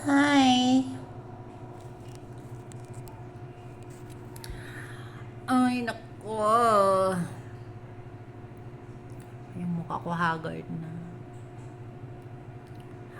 Hi! Ay, nako. Yung mukha ko haggard na.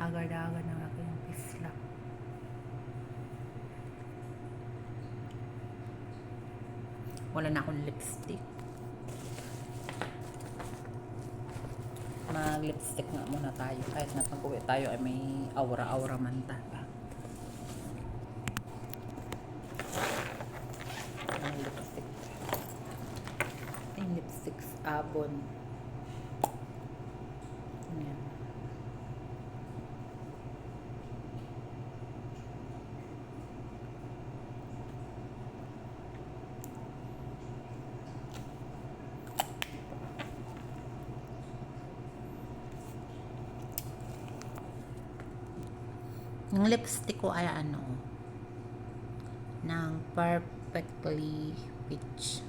Haggard-haggard ng aking pislak. Wala na akong lipstick. Mag-lipstick nga muna tayo. Kahit na pag-uwi tayo ay may aura-aura man tayo. Ang lipstick. Yung lipstick Avon. Ayan. Yung lipstick ko ay ng Perfectly Peach.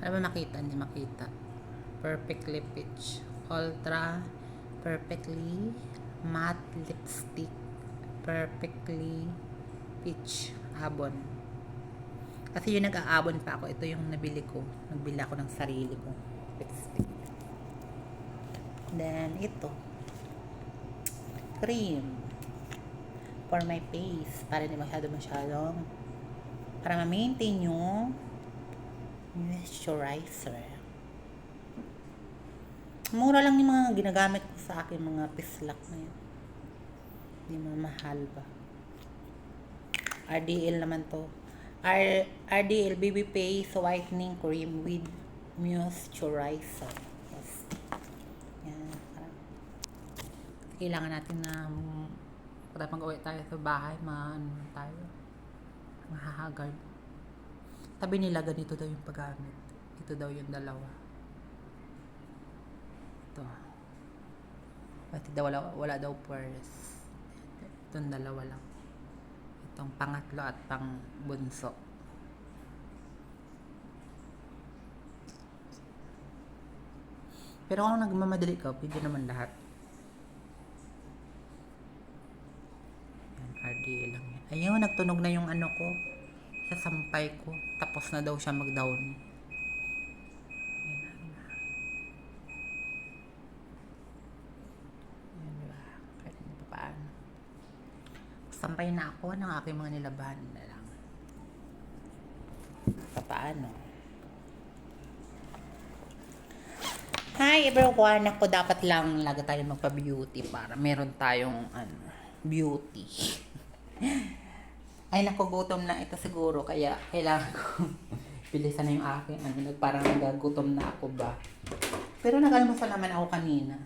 Ano ba makita? Hindi makita. Perfectly Peach. Ultra Perfectly Matte Lipstick. Perfectly Peach. Avon. Kasi yung nag-aabon pa ako, ito yung nabili ko. Nagbili ako ng sarili ko. Lipstick. Then, ito. Cream. For my face. Para hindi masyadong para ma-maintain yung moisturizer. Mura lang yung mga ginagamit ko sa akin mga pislak na yun. Hindi mo mahal ba. RDL naman to. RDL Baby Face Whitening Cream with Moisturizer. Yes. Yan. Kailangan natin na kapag mag-uwi tayo sa bahay, mahahagard. Sabi nila ganito daw yung paggamit. Ito daw yung dalawa. Ito. Pati daw wala daw pores. Itong dalawa lang. Itong pangatlo at pang bunso. Pero kung nagmamadali ka, pwede naman lahat. Yan, RDA lang yan. Ayun, nagtunog na yung ko. Sa sampay ko. Tapos na daw siya mag-down. Yan ba? Kahit hindi pa paano. Sampay na ako ng aking mga nilabahan na lang. Paano? Hi everyone! Ako dapat lang lagi tayo magpa-beauty para meron tayong beauty. Ay naku, gutom na ito siguro kaya kailangan ko bilisan na yung akin. Parang nagagutom na ako ba. Pero nag-almusal naman ako kanina.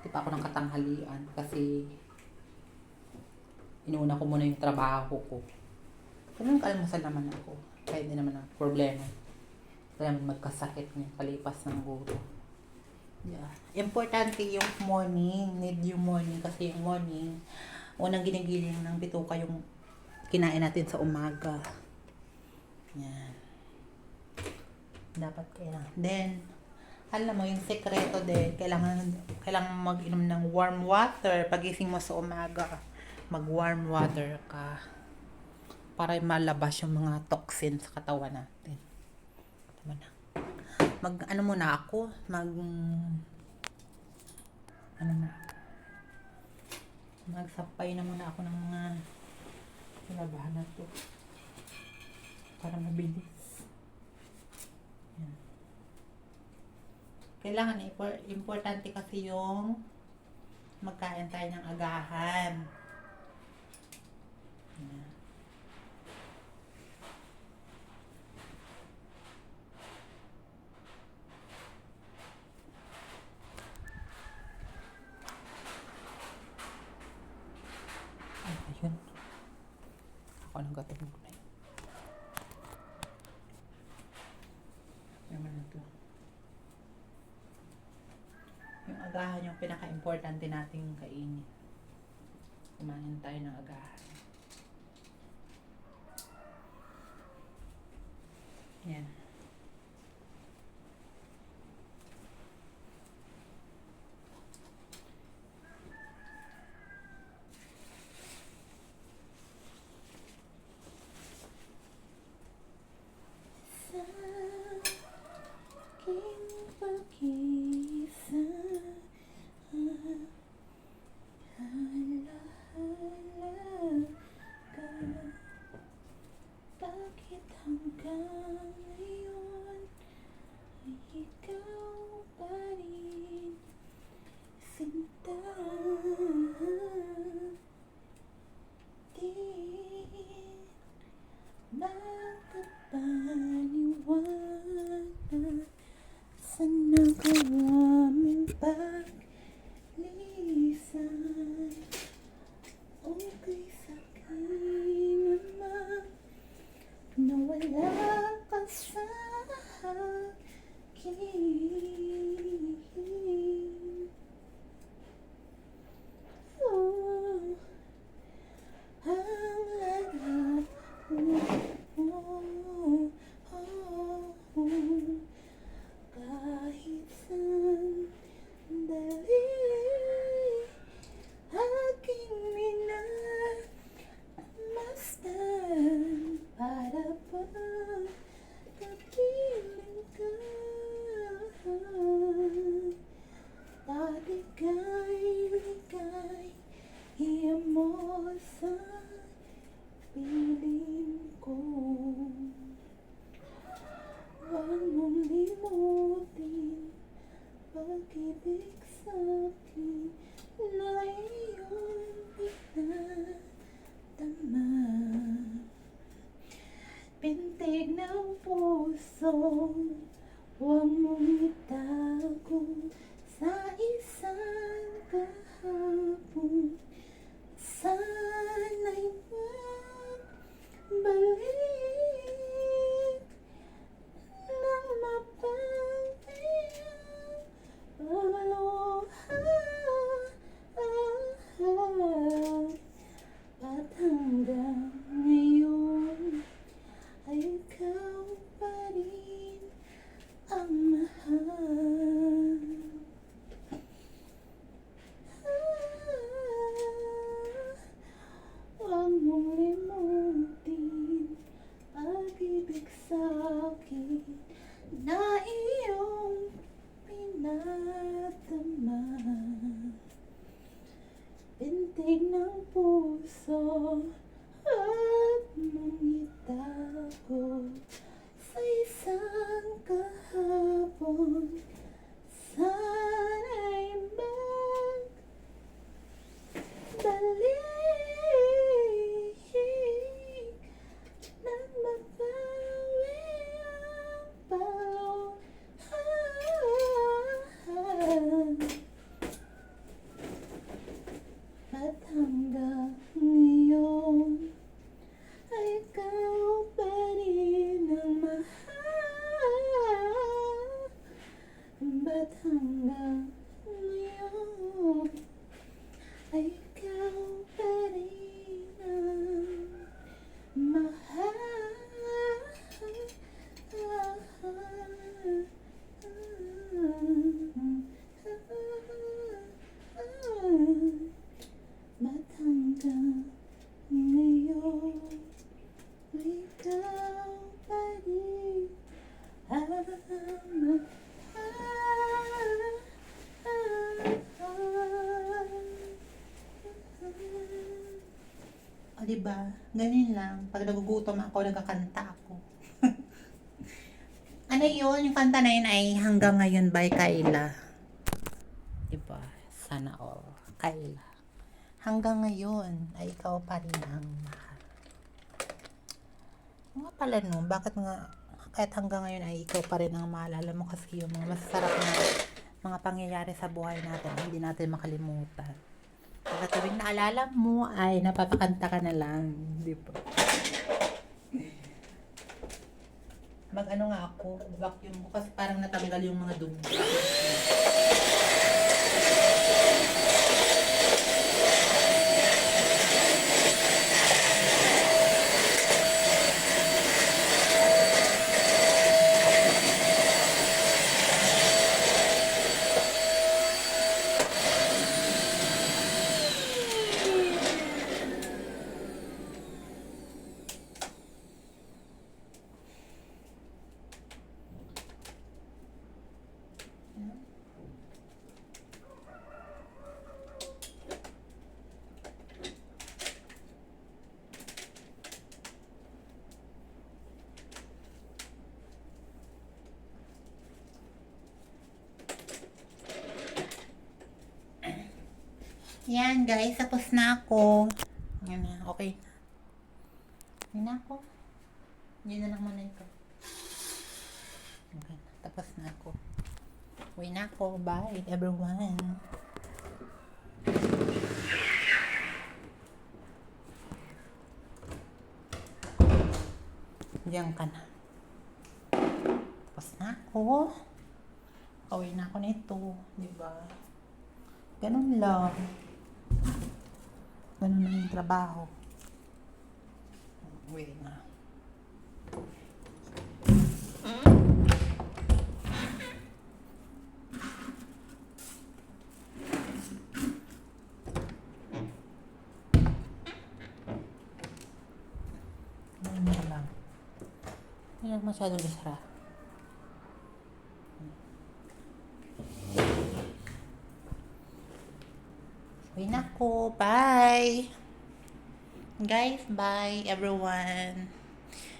Di pa ako ng katanghalian kasi inuuna ko muna yung trabaho ko. Pero nag-almusal naman ako. Kaya hindi naman ang problema. Kaya magkasakit niya palipas ng gutom. Yeah. Importante yung morning. Need yung morning kasi yung morning unang ginigiling ng bituka yung kinain natin sa umaga. Yan. Dapat kailangan. Then, alam mo, yung sekreto din, kailangan mag-inom ng warm water. Pagising mo sa umaga, mag-warm water ka para malabas yung mga toxins sa katawan natin. Tama na. Muna ako, magsapay na muna ako ng mga labahan na to para mabilis. Yan. Kailangan importante kasi yung magkain tayo ng agahan. Yan. Ayun. Ako nang gatulog na yun. Naman na to. Yung agahan yung pinaka-importante nating kainin. Kumain tayo ng agahan. Yan. hanggang ngayon ay ikaw pa rin, sinta. Di makapaniwala sa nagawa mong paglisan. Okay sa'kin naman na wala ka sa akin. Oh, ang lahat mo, kahit sandali aking minagmasdan para bang kapiling ka. Dati ka'y ligaya mo sa piling ko. Huwag mong limutin pag-ibig sa'kin na iyong pinadama. Pintig ng puso, huwag mong itago sa isang kahapon. Sana'y magbalik nang mapawi ang pagluha. At hanggang ngayon ay ikaw pa rin ang mahal. Huwag mong limutin pag-ibig sa'kin na iyong pinadama. Pintig ng puso at mong itago sa isang kahapon. Sana'y magbalik nang mapawi ang pagluha. At hanggang ngayon ay ikaw pa rin ang mahal. Ba't hanggang ngayon ay ikaw pa rin ang mahal. Ba't hanggang ngayon ay ikaw pa rin ang mahal. O diba, ganyan lang. Pag nagugutom ako, nagkakanta ako. Ano yun? Yung kanta na yun ay Hanggang Ngayon by Kyla. Diba? Sana all. Kyla. Hanggang ngayon ay ikaw pa rin ang mahal. Nga pala no, bakit nga kahit hanggang ngayon ay ikaw pa rin ang mahal? Alam mo kasi yung mga masasarap na mga pangyayari sa buhay natin ay hindi natin makalimutan. Pagka tuwing naalala mo ay napapakanta ka na lang, di ba? Mag-ano nga ako, vacuum ko kasi parang natanggal yung mga dumi. Yan guys, tapos na ako. Yan na, okay. Yan na ako. Yan na lang muna ito. Okay, tapos na ako. Uwi na ako. Bye everyone. Diyan ka na. Tapos na ako. Uwi na ako nito. Diba? Ganun lang. Ganun na yung trabaho. Uwi na. Ganun na lang. Hindi lang masyadong disara. Uwi na ako. Bye! Guys, bye everyone.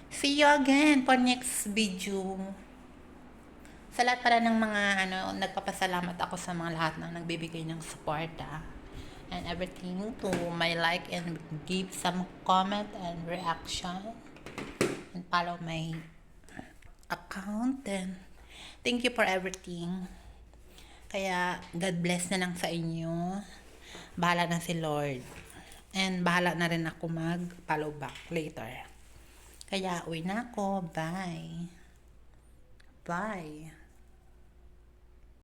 See you again for next video. Sa lahat pala ng mga nagpapasalamat ako sa mga lahat ng nagbibigay ng suporta and everything to my like and give some comment and reaction and follow my account and thank you for everything. Kaya God bless na lang sa inyo. Bahala na si Lord. And bahala na rin ako mag-follow back later. Kaya uwi na ako. Bye. Bye.